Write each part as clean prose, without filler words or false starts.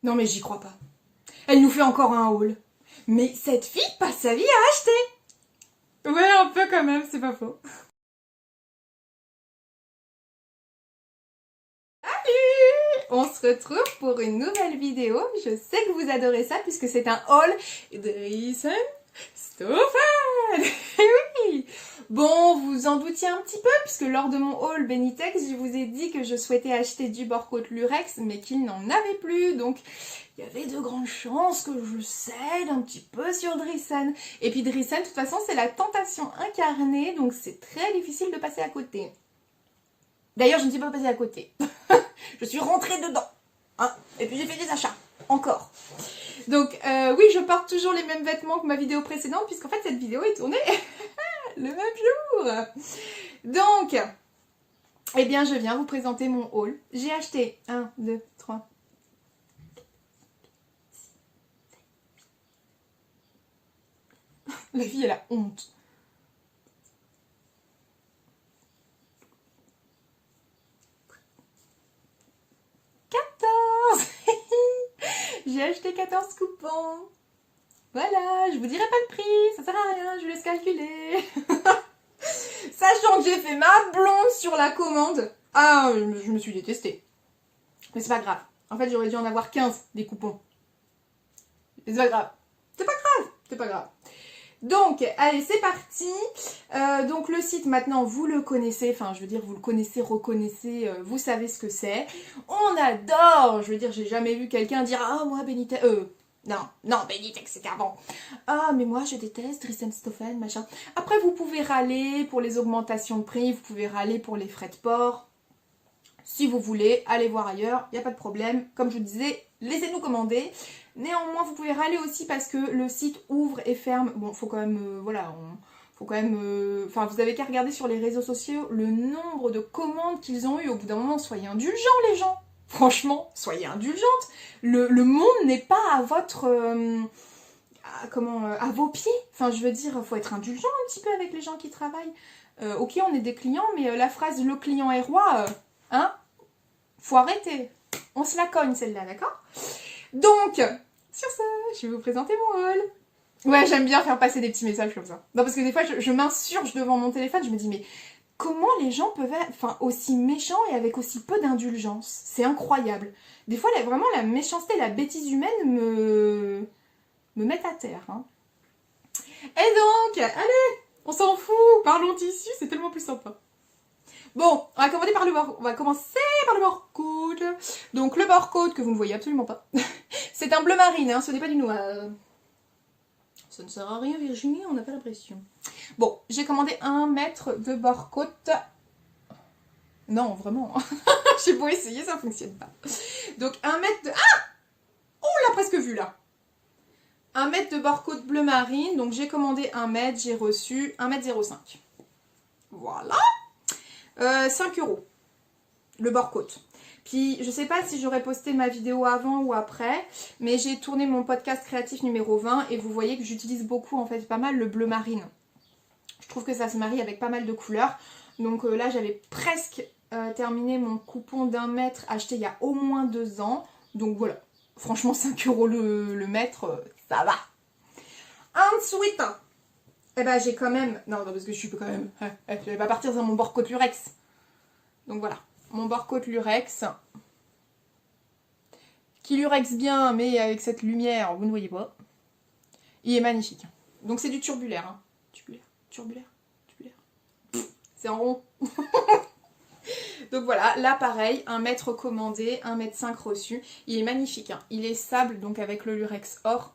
Non mais j'y crois pas. Elle nous fait encore un haul. Mais cette fille passe sa vie à acheter. Ouais, un peu quand même, c'est pas faux. Salut! On se retrouve pour une nouvelle vidéo. Je sais que vous adorez ça puisque c'est un haul de Recent Stofan. Oui! Bon, vous en doutiez un petit peu puisque lors de mon haul Benitex, je vous ai dit que je souhaitais acheter du Borcoat Lurex mais qu'il n'en avait plus. Donc, il y avait de grandes chances que je cède un petit peu sur Driessen. Et puis Driessen, de toute façon, c'est la tentation incarnée, donc c'est très difficile de passer à côté. D'ailleurs, je ne suis pas passée à côté. Je suis rentrée dedans. Hein, et puis j'ai fait des achats. Encore. Donc oui, je porte toujours les mêmes vêtements que ma vidéo précédente, puisqu'en fait cette vidéo est tournée le même jour. Donc, eh bien je viens vous présenter mon haul. J'ai acheté 1, 2, 3. La fille, elle a honte. 14. J'ai acheté 14 coupons. Voilà, je vous dirai pas le prix, ça sert à rien, je vous laisse calculer. Sachant que j'ai fait ma blonde sur la commande. Ah, je me suis détestée. Mais c'est pas grave. En fait, j'aurais dû en avoir 15 des coupons. Mais c'est pas grave. C'est pas grave. C'est pas grave. Donc, allez, c'est parti. Donc, le site, maintenant, vous le connaissez. Enfin, je veux dire, vous le connaissez, reconnaissez, vous savez ce que c'est. On adore. Je veux dire, j'ai jamais vu quelqu'un dire « Ah, moi, Benitex... non, Benitex, c'était avant. Ah, mais moi, je déteste Recent Stofan, machin. » Après, vous pouvez râler pour les augmentations de prix. Vous pouvez râler pour les frais de port. Si vous voulez, allez voir ailleurs, il n'y a pas de problème. Comme je vous disais, laissez-nous commander. Néanmoins, vous pouvez râler aussi parce que le site ouvre et ferme. Bon, faut quand même, voilà, faut quand même... Enfin, vous avez qu'à regarder sur les réseaux sociaux le nombre de commandes qu'ils ont eu. Au bout d'un moment, soyez indulgents, les gens. Franchement, soyez indulgentes. Le monde n'est pas à votre... à vos pieds. Enfin, je veux dire, faut être indulgent un petit peu avec les gens qui travaillent. Ok, on est des clients, mais la phrase « le client est roi », hein, faut arrêter. On se la cogne celle-là, d'accord? Donc, sur ça, je vais vous présenter mon haul. Ouais, j'aime bien faire passer des petits messages comme ça. Non, parce que des fois, je m'insurge devant mon téléphone, je me dis, mais comment les gens peuvent être aussi méchants et avec aussi peu d'indulgence? C'est incroyable. Des fois, vraiment, la méchanceté, la bêtise humaine me mettent à terre. Hein. Et donc, allez, on s'en fout, parlons tissu, c'est tellement plus sympa. Bon, on va commencer par le barcode. Donc le barcode que vous ne voyez absolument pas. C'est un bleu marine, hein, ce n'est pas du noir. Ça ne sert à rien Virginie, on n'a pas l'impression. Bon, j'ai commandé 1 mètre de barcode. Non, vraiment. J'ai beau essayer, ça ne fonctionne pas. Donc 1 mètre de... Ah, on l'a presque vu là. 1 mètre de barcode bleu marine. Donc j'ai commandé 1 mètre, j'ai reçu 1,05 m. Voilà. 5 € le barcode. Puis je sais pas si j'aurais posté ma vidéo avant ou après, mais j'ai tourné mon podcast créatif numéro 20 et vous voyez que j'utilise beaucoup, en fait, pas mal le bleu marine. Je trouve que ça se marie avec pas mal de couleurs. Donc là, j'avais presque terminé mon coupon d'1 mètre acheté il y a au moins 2 ans. Donc voilà, franchement 5 € le mètre, ça va. Ensuite, eh ben j'ai quand même... Non, parce que je suis quand même... Je vais pas partir sur mon Borcoat Lurex. Donc voilà, mon Borcoat Lurex. Qui lurex bien, mais avec cette lumière, vous ne voyez pas. Il est magnifique. Donc c'est du turbulaire. Hein. Turbulaire. C'est en rond. Donc voilà, là pareil, 1 mètre commandé, 1,5 m reçu. Il est magnifique. Hein. Il est sable, donc avec le lurex or.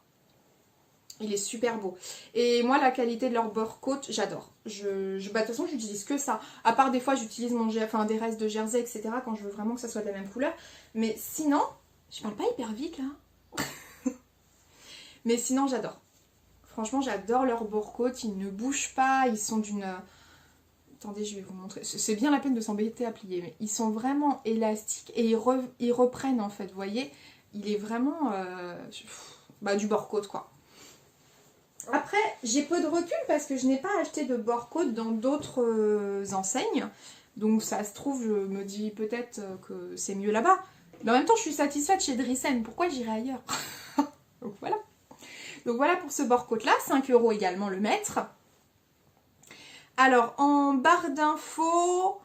Il est super beau. Et moi, la qualité de leur Borcoat, j'adore. Bah, de toute façon, j'utilise que ça. À part des fois, j'utilise des restes de jersey, etc. quand je veux vraiment que ça soit de la même couleur. Mais sinon, je parle pas hyper vite là. Mais sinon, j'adore. Franchement, j'adore leur Borcoat. Ils ne bougent pas. Ils sont d'une... Attendez, je vais vous montrer. C'est bien la peine de s'embêter à plier. Mais ils sont vraiment élastiques. Et ils reprennent, en fait. Vous voyez, il est vraiment... du Borcoat, quoi. Après, j'ai peu de recul parce que je n'ai pas acheté de Borcoat dans d'autres enseignes. Donc ça se trouve, je me dis peut-être que c'est mieux là-bas. Mais en même temps, je suis satisfaite chez Drissen. Pourquoi j'irai ailleurs? Donc voilà. Donc voilà pour ce bord-côte là. 5 € également le mètre. Alors, en barre d'infos,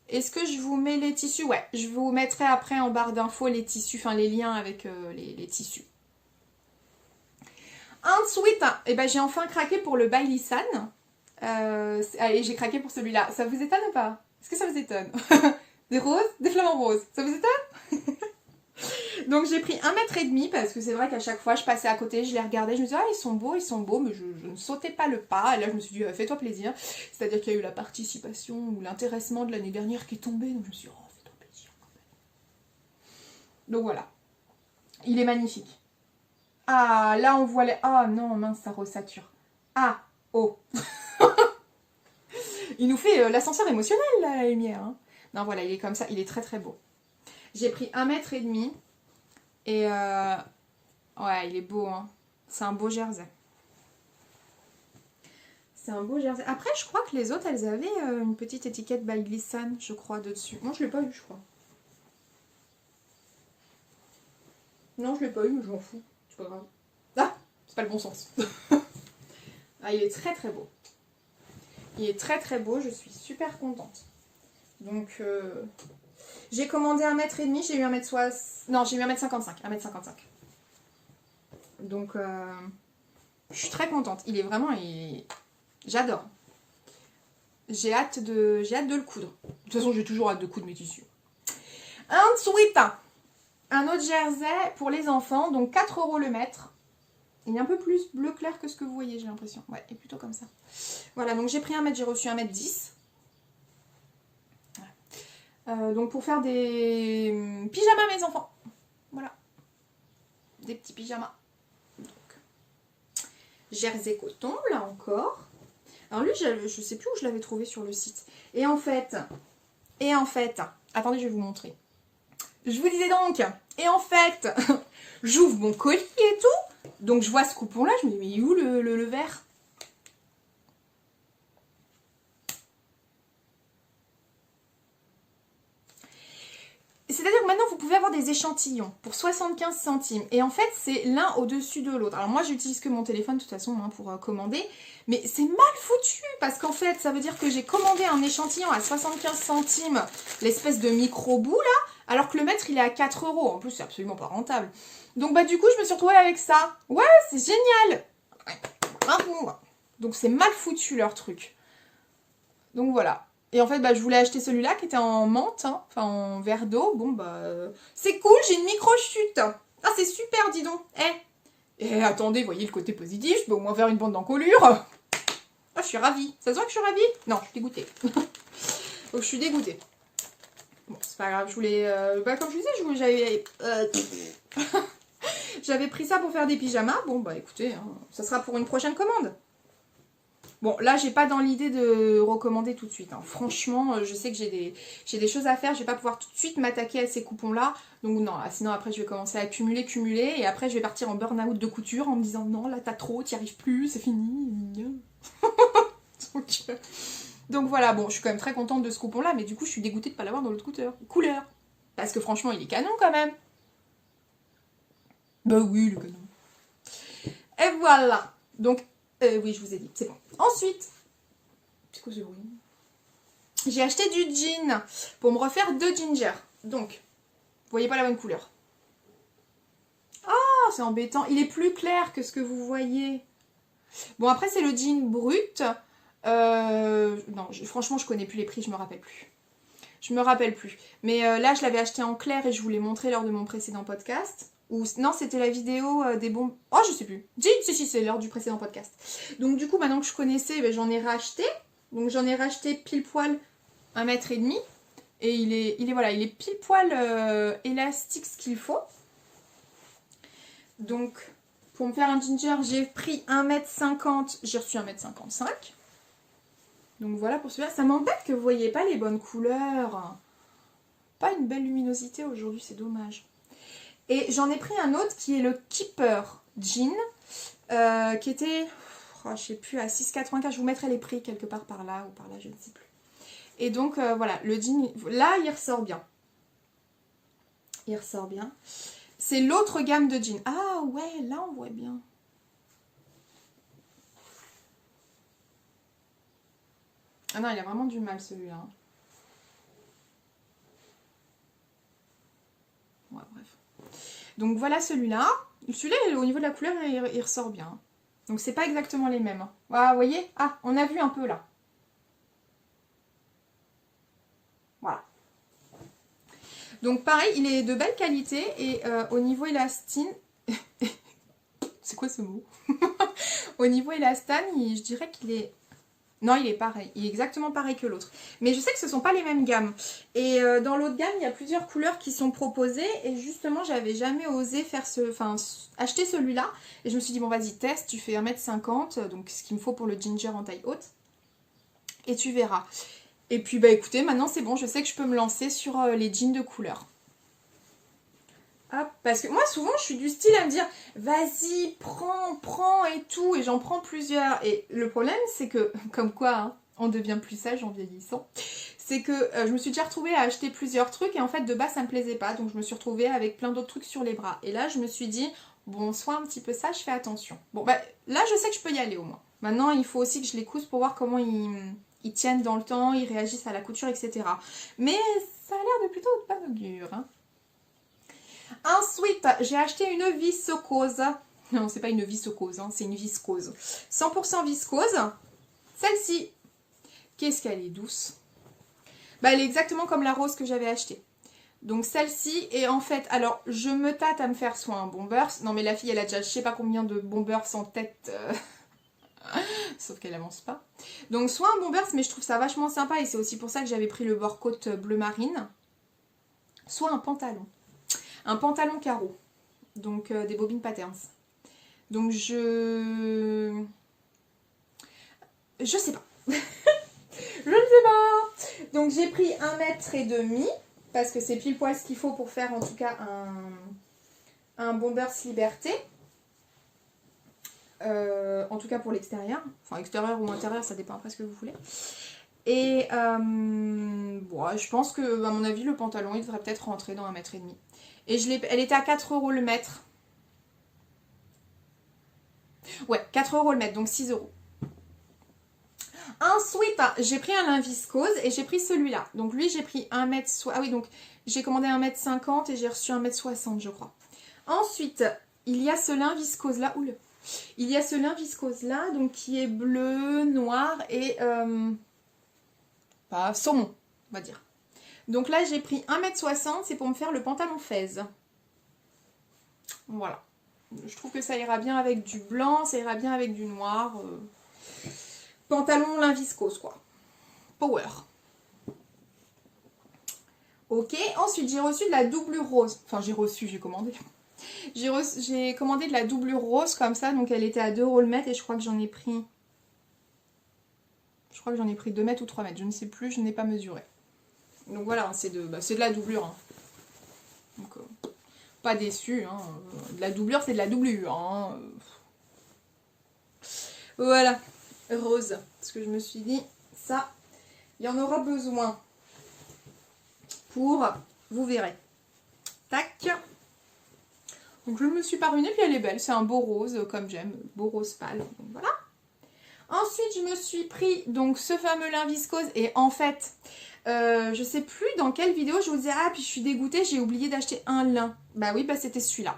est-ce que je vous mets les tissus? Ouais, je vous mettrai après en barre d'infos les tissus, enfin les liens avec les tissus. Ensuite, eh ben, j'ai enfin craqué pour le Bailissan. Allez, j'ai craqué pour celui-là. Ça vous étonne ou pas? Est-ce que ça vous étonne? Des roses, des flamants roses. Ça vous étonne? Donc j'ai pris 1,5 m parce que c'est vrai qu'à chaque fois je passais à côté, je les regardais, je me disais ah ils sont beaux, mais je ne sautais pas le pas. Et là je me suis dit fais-toi plaisir. C'est-à-dire qu'il y a eu la participation ou l'intéressement de l'année dernière qui est tombé, donc je me suis dit oh fais-toi plaisir quand même. Donc voilà, il est magnifique. Ah là on voit les... Ah non mince ça resature. Ah oh. Il nous fait l'ascenseur émotionnel là, la lumière. Hein. Non voilà il est comme ça, il est très très beau. J'ai pris 1,5 m. Et ouais, il est beau, hein. C'est un beau jersey. C'est un beau jersey. Après, je crois que les autres, elles avaient une petite étiquette Bailissan, je crois, dessus. Moi, je l'ai pas eu, je crois. Non, je l'ai pas eu, mais je m'en fous. C'est pas grave. Ah, c'est pas le bon sens. Ah, il est très très beau. Il est très très beau, je suis super contente. Donc, j'ai commandé 1,5 m, j'ai eu 1,60 m. Non, j'ai eu 1,55 m. 1,55 m. Donc, je suis très contente. Il est vraiment... J'adore. J'ai hâte de le coudre. De toute façon, j'ai toujours hâte de coudre mes tissus. Ensuite, un autre jersey pour les enfants. Donc, 4 € le mètre. Il est un peu plus bleu clair que ce que vous voyez, j'ai l'impression. Ouais, il est plutôt comme ça. Voilà, donc j'ai pris 1 mètre, j'ai reçu 1,10 m. Voilà. Donc, pour faire des pyjamas mes enfants. Voilà. Des petits pyjamas. Jersey coton, là encore. Alors lui, je sais plus où je l'avais trouvé sur le site. Et en fait, attendez, je vais vous montrer. Je vous disais donc, et en fait, j'ouvre mon colis et tout. Donc je vois ce coupon-là, je me dis, mais il est où le vert? C'est-à-dire que maintenant, vous pouvez avoir des échantillons pour 75 centimes. Et en fait, c'est l'un au-dessus de l'autre. Alors moi, j'utilise que mon téléphone, de toute façon, hein, pour commander. Mais c'est mal foutu, parce qu'en fait, ça veut dire que j'ai commandé un échantillon à 75 centimes, l'espèce de micro-bout, là, alors que le mètre, il est à 4 €. En plus, c'est absolument pas rentable. Donc, bah, du coup, je me suis retrouvée avec ça. Ouais, c'est génial. Donc, c'est mal foutu, leur truc. Donc, voilà. Et en fait, bah, je voulais acheter celui-là qui était en menthe, hein, enfin en verre d'eau. Bon, bah, c'est cool, j'ai une micro-chute. Ah, c'est super, dis donc. Et attendez, voyez le côté positif, je peux au moins faire une bande d'encolure. Ah, je suis ravie. Ça se voit que je suis ravie? Non, je suis dégoûtée. Donc, je suis dégoûtée. Bon, c'est pas grave, je voulais... bah, comme je vous disais, j'avais pris ça pour faire des pyjamas. Bon, bah, écoutez, hein, ça sera pour une prochaine commande. Bon, là, j'ai pas dans l'idée de recommander tout de suite. Hein. Franchement, je sais que j'ai des choses à faire. Je vais pas pouvoir tout de suite m'attaquer à ces coupons-là. Donc non, là, sinon après, je vais commencer à cumuler. Et après, je vais partir en burn-out de couture en me disant non, là, t'as trop, t'y arrives plus, c'est fini. Donc voilà, bon, je suis quand même très contente de ce coupon-là. Mais du coup, je suis dégoûtée de pas l'avoir dans l'autre couleur. Parce que franchement, il est canon quand même. Bah oui, le canon. Et voilà. Donc, oui, je vous ai dit, c'est bon. Ensuite, c'est quoi ce bruit? J'ai acheté du jean pour me refaire 2 ginger. Donc, vous voyez pas la bonne couleur. Ah, c'est embêtant. Il est plus clair que ce que vous voyez. Bon, après, c'est le jean brut. Non, franchement, je connais plus les prix, je me rappelle plus. Je me rappelle plus. Mais là, je l'avais acheté en clair et je vous l'ai montré lors de mon précédent podcast. Ou non, c'était la vidéo des bons... Oh, je sais plus. Si, c'est l'heure du précédent podcast. Donc du coup, maintenant que je connaissais, ben, j'en ai racheté. Donc j'en ai racheté pile poil 1,5 m. Et il est pile poil élastique ce qu'il faut. Donc, pour me faire un ginger, j'ai pris 1,50 m. J'ai reçu 1,55 m. Donc voilà pour celui-là. Ça m'embête que vous voyez pas les bonnes couleurs. Pas une belle luminosité aujourd'hui, c'est dommage. Et j'en ai pris un autre qui est le Keeper Jean, qui était, je sais plus, à 6,84. Je vous mettrai les prix quelque part par là ou par là, je ne sais plus. Et donc voilà, le jean, là il ressort bien. Il ressort bien. C'est l'autre gamme de jeans. Ah ouais, là on voit bien. Ah non, il a vraiment du mal celui-là. Ouais, bref. Donc voilà celui-là. Celui-là, au niveau de la couleur, il ressort bien. Donc c'est pas exactement les mêmes. Ah, vous voyez? Ah, on a vu un peu là. Voilà. Donc pareil, il est de belle qualité et au niveau élastine... C'est quoi ce mot? Au niveau élastane, je dirais qu'il est... Non, il est pareil. Il est exactement pareil que l'autre. Mais je sais que ce ne sont pas les mêmes gammes. Et dans l'autre gamme, il y a plusieurs couleurs qui sont proposées. Et justement, j'avais jamais osé faire acheter celui-là. Et je me suis dit, bon, vas-y, teste. Tu fais 1m50. Donc, ce qu'il me faut pour le ginger en taille haute. Et tu verras. Et puis, bah écoutez, maintenant, c'est bon. Je sais que je peux me lancer sur les jeans de couleur. Hop, parce que moi souvent je suis du style à me dire vas-y prends et tout et j'en prends plusieurs et le problème c'est que comme quoi hein, on devient plus sage en vieillissant, c'est que je me suis déjà retrouvée à acheter plusieurs trucs et en fait de base ça me plaisait pas donc je me suis retrouvée avec plein d'autres trucs sur les bras et là je me suis dit bon sois un petit peu sage, fais attention. Bon bah là je sais que je peux y aller au moins. Maintenant il faut aussi que je les couse pour voir comment ils tiennent dans le temps, ils réagissent à la couture etc. Mais ça a l'air de plutôt de bon augure hein. Ensuite, j'ai acheté une viscose. Non, c'est pas une viscose, hein, c'est une viscose. 100% viscose. Celle-ci, qu'est-ce qu'elle est douce. Bah, elle est exactement comme la rose que j'avais achetée. Donc celle-ci, et en fait, alors je me tâte à me faire soit un bombers. Non mais la fille, elle a déjà je sais pas combien de bombers en tête. Sauf qu'elle avance pas. Donc soit un bombers, mais je trouve ça vachement sympa. Et c'est aussi pour ça que j'avais pris le bord côte bleu marine. Soit un pantalon. Un pantalon carreau, donc des bobines patterns. Donc je sais pas. Je ne sais pas. Donc j'ai pris 1,5 m parce que c'est pile poil ce qu'il faut pour faire en tout cas un bombers liberté. En tout cas pour l'extérieur. Enfin extérieur ou intérieur, ça dépend après ce que vous voulez. Et bon, je pense que à mon avis le pantalon il devrait peut-être rentrer dans 1,5 m. Et elle était à 4 € le mètre. Ouais, 4 € le mètre, donc 6 €. Ensuite, j'ai pris un lin viscose et j'ai pris celui-là. Donc lui, j'ai pris 1 m. Ah oui, donc j'ai commandé 1,50 m et j'ai reçu 1,60 m, je crois. Ensuite, il y a ce lin viscose là. Oula. Il y a ce lin viscose là, donc qui est bleu, noir et saumon, on va dire. Donc là, j'ai pris 1,60 m, c'est pour me faire le pantalon fez. Voilà. Je trouve que ça ira bien avec du blanc, ça ira bien avec du noir. Pantalon lin viscose, quoi. Power. Ok, ensuite j'ai reçu de la doublure rose. Enfin, j'ai commandé. J'ai commandé de la doublure rose comme ça, donc elle était à 2 € le mètre et je crois que j'en ai pris... Je crois que j'en ai pris 2 mètres ou 3 mètres, je ne sais plus, je n'ai pas mesuré. Donc voilà, c'est de la doublure. Hein. Donc, pas déçu, hein. De la doublure, c'est de la doublure. Hein. Voilà, rose. Parce que je me suis dit, ça, il y en aura besoin. Pour, vous verrez. Tac. Donc je me suis parvenue, puis elle est belle. C'est un beau rose, comme j'aime, beau rose pâle. Donc voilà. Ensuite, je me suis pris donc ce fameux lin viscose. Et en fait, je sais plus dans quelle vidéo je vous disais, ah, puis je suis dégoûtée, j'ai oublié d'acheter un lin. Bah oui, bah c'était celui-là.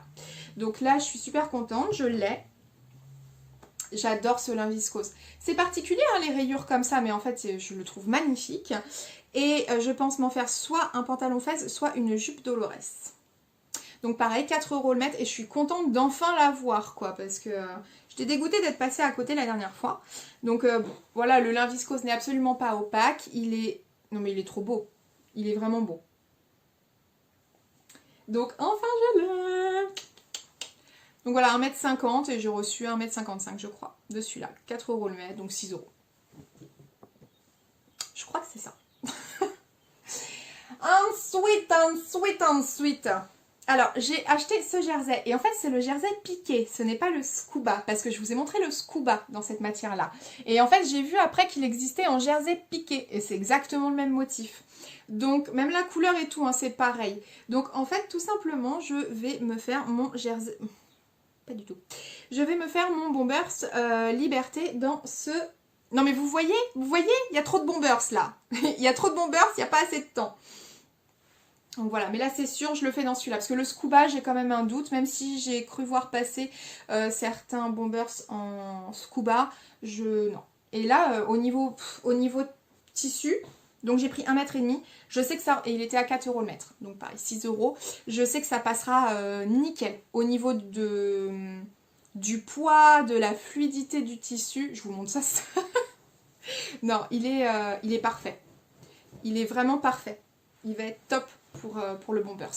Donc là, je suis super contente, je l'ai. J'adore ce lin viscose. C'est particulier, hein, les rayures comme ça, mais en fait, je le trouve magnifique. Et je pense m'en faire soit un pantalon fez, soit une jupe Dolores. Donc pareil, 4 € le mètre, et je suis contente d'enfin l'avoir, quoi, parce que j'étais dégoûtée d'être passée à côté la dernière fois. Donc voilà, le lin viscose n'est absolument pas opaque, il est... Non mais il est trop beau, il est vraiment beau. Donc enfin je l'ai. Donc voilà, 1,50 m et j'ai reçu 1,55 m je crois, de celui-là. 4 € le mètre, donc 6 €. Je crois que c'est ça. Ensuite. Alors, j'ai acheté ce jersey. Et en fait, c'est le jersey piqué. Ce n'est pas le scuba. Parce que je vous ai montré le scuba dans cette matière-là. Et en fait, j'ai vu après qu'il existait en jersey piqué. Et c'est exactement le même motif. Donc même la couleur et tout, hein, c'est pareil. Donc en fait tout simplement je vais me faire mon jersey... Pas du tout. Je vais me faire mon Bombers Liberté dans ce... Non mais vous voyez, il y a trop de Bombers là. Il y a trop de Bombers, il n'y a pas assez de temps. Donc voilà, mais là c'est sûr, je le fais dans celui-là. Parce que le scuba, j'ai quand même un doute. Même si j'ai cru voir passer certains Bombers en scuba, non. Et là, au niveau tissu, donc j'ai pris 1,5 m. Je sais que ça... Et il était à 4 € le mètre. Donc pareil, 6 €. Je sais que ça passera nickel. Au niveau du poids, de la fluidité du tissu. Je vous montre ça. Non, il est parfait. Il est vraiment parfait. Il va être top pour le Bombers.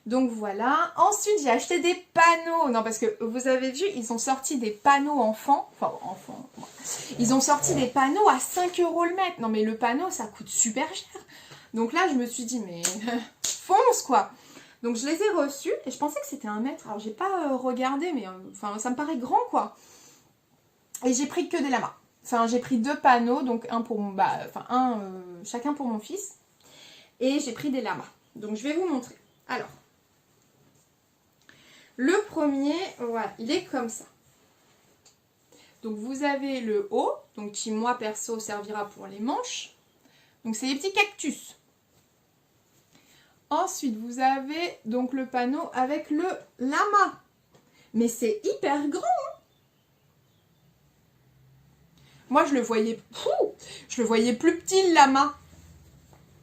Donc voilà. Ensuite, j'ai acheté des panneaux. Non, parce que vous avez vu, ils ont sorti des panneaux enfants. Enfin, enfants. Ils ont sorti des panneaux à 5 € le mètre. Non, mais le panneau, ça coûte super cher. Donc là, je me suis dit, mais fonce, quoi. Donc je les ai reçus et je pensais que c'était 1 mètre. Alors, j'ai pas regardé, mais enfin, ça me paraît grand, quoi. Et j'ai pris que des lamas. Enfin, j'ai pris 2 panneaux, donc un pour mon... chacun pour mon fils. Et j'ai pris des lamas. Donc je vais vous montrer. Alors, le premier, voilà, il est comme ça. Donc vous avez le haut, donc qui moi perso servira pour les manches. Donc c'est des petits cactus. Ensuite vous avez donc le panneau avec le lama. Mais c'est hyper grand, hein. Moi je le voyais plus petit le lama.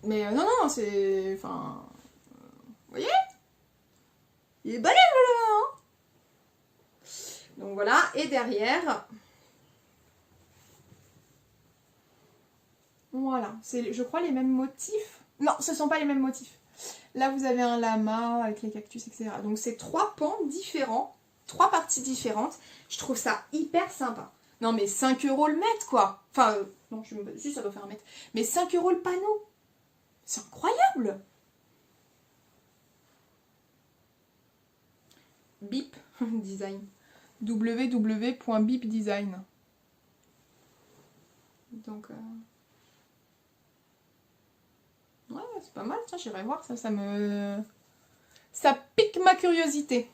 Mais non, c'est... Enfin... vous voyez? Il est balèze le lama, hein. Donc voilà, et derrière... Voilà, c'est je crois les mêmes motifs. Non, ce ne sont pas les mêmes motifs. Là vous avez un lama avec les cactus, etc. Donc c'est 3 pans différents, 3 parties différentes. Je trouve ça hyper sympa. Non mais 5 € le mètre, quoi. Enfin, non, juste ça doit faire 1 mètre. Mais 5 € le panneau. C'est incroyable. Bip Design. www.bipdesign. Donc... ouais, c'est pas mal, tiens, j'irai voir, ça pique ma curiosité.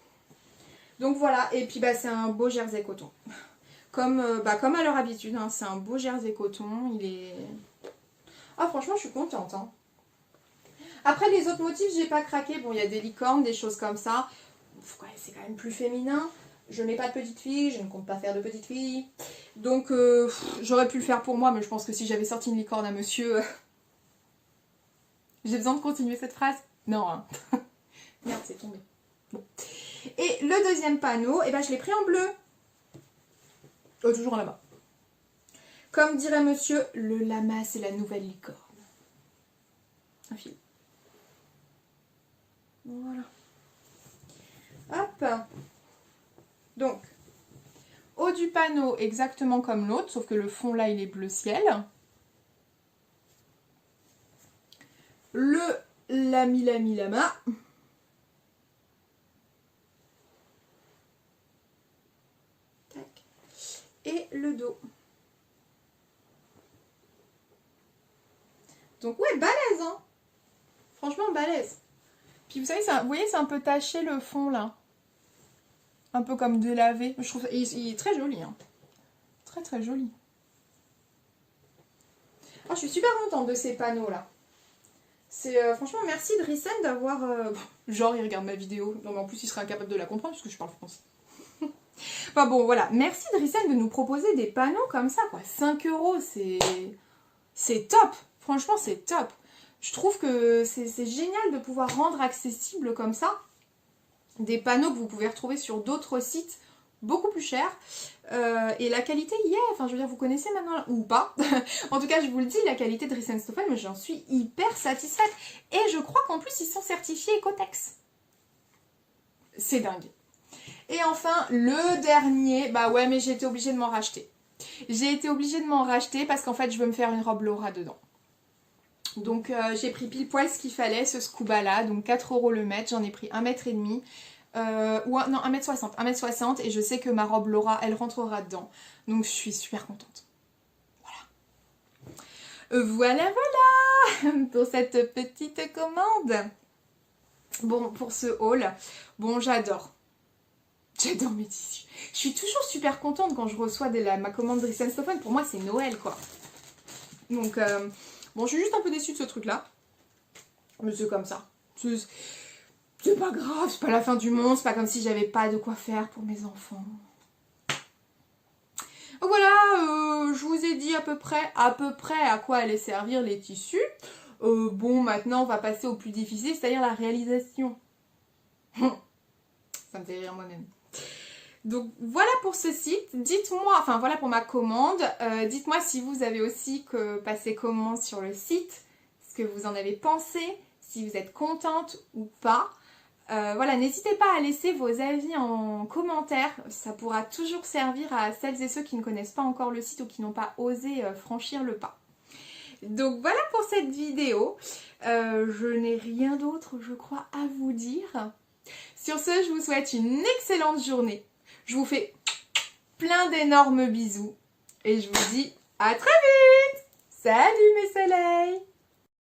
Donc voilà, et puis bah c'est un beau jersey coton. Comme à leur habitude, hein, c'est un beau jersey coton, il est... Ah franchement, je suis contente, hein. Après, les autres motifs, j'ai pas craqué. Bon, il y a des licornes, des choses comme ça. C'est quand même plus féminin. Je n'ai pas de petite fille, je ne compte pas faire de petite fille. Donc, j'aurais pu le faire pour moi, mais je pense que si j'avais sorti une licorne à monsieur... J'ai besoin de continuer cette phrase? Non, hein. Merde, c'est tombé. Bon. Et le deuxième panneau, je l'ai pris en bleu. Oh, toujours en là-bas. Comme dirait monsieur, le lama, c'est la nouvelle licorne. Un fil. Voilà. Hop. Donc, haut du panneau, exactement comme l'autre, sauf que le fond là, il est bleu ciel. Le lama. Tac. Et le dos. Donc ouais, balèze, hein. Franchement, balèze. Puis vous savez, vous voyez, c'est un peu taché le fond là. Un peu comme délavé. Je trouve il est très joli, hein. Très très joli. Oh, je suis super contente de ces panneaux là. C'est franchement, merci Drissen d'avoir... genre, il regarde ma vidéo. Non, mais en plus, il serait incapable de la comprendre parce que je parle français. Enfin bon, voilà. Merci Drissen de nous proposer des panneaux comme ça, quoi. 5 €, c'est top. Franchement, c'est top. Je trouve que c'est génial de pouvoir rendre accessible comme ça des panneaux que vous pouvez retrouver sur d'autres sites beaucoup plus chers. Et la qualité y est, enfin je veux dire, vous connaissez maintenant, ou pas. En tout cas, je vous le dis, la qualité de Drissen Stoffen, mais j'en suis hyper satisfaite. Et je crois qu'en plus, ils sont certifiés Ecotex. C'est dingue. Et enfin, le dernier, bah ouais, mais j'ai été obligée de m'en racheter. J'ai été obligée de m'en racheter parce qu'en fait, je veux me faire une robe Laura dedans. Donc j'ai pris pile poil ce qu'il fallait, ce scuba là, donc 4 € le mètre, j'en ai pris 1,5 m. Non, 1,60 m, 1,60 m, et je sais que ma robe Laura, elle rentrera dedans. Donc je suis super contente. Voilà, pour cette petite commande. Bon, pour ce haul, bon, j'adore mes tissus. Je suis toujours super contente quand je reçois ma commande Dries & Stephen. Pour moi, c'est Noël, quoi. Donc, bon, je suis juste un peu déçue de ce truc-là. Mais c'est comme ça. C'est pas grave, c'est pas la fin du monde. C'est pas comme si j'avais pas de quoi faire pour mes enfants. Donc voilà, je vous ai dit à peu près à quoi allaient servir les tissus. Bon, maintenant, on va passer au plus difficile, c'est-à-dire la réalisation. Ça me fait rire moi-même. Donc voilà pour ce site, dites-moi, enfin voilà pour ma commande, dites-moi si vous avez aussi passé commande sur le site, ce que vous en avez pensé, si vous êtes contente ou pas. Voilà, n'hésitez pas à laisser vos avis en commentaire, ça pourra toujours servir à celles et ceux qui ne connaissent pas encore le site ou qui n'ont pas osé franchir le pas. Donc voilà pour cette vidéo, je n'ai rien d'autre je crois à vous dire. Sur ce, je vous souhaite une excellente journée. Je vous fais plein d'énormes bisous et je vous dis à très vite. Salut mes soleils!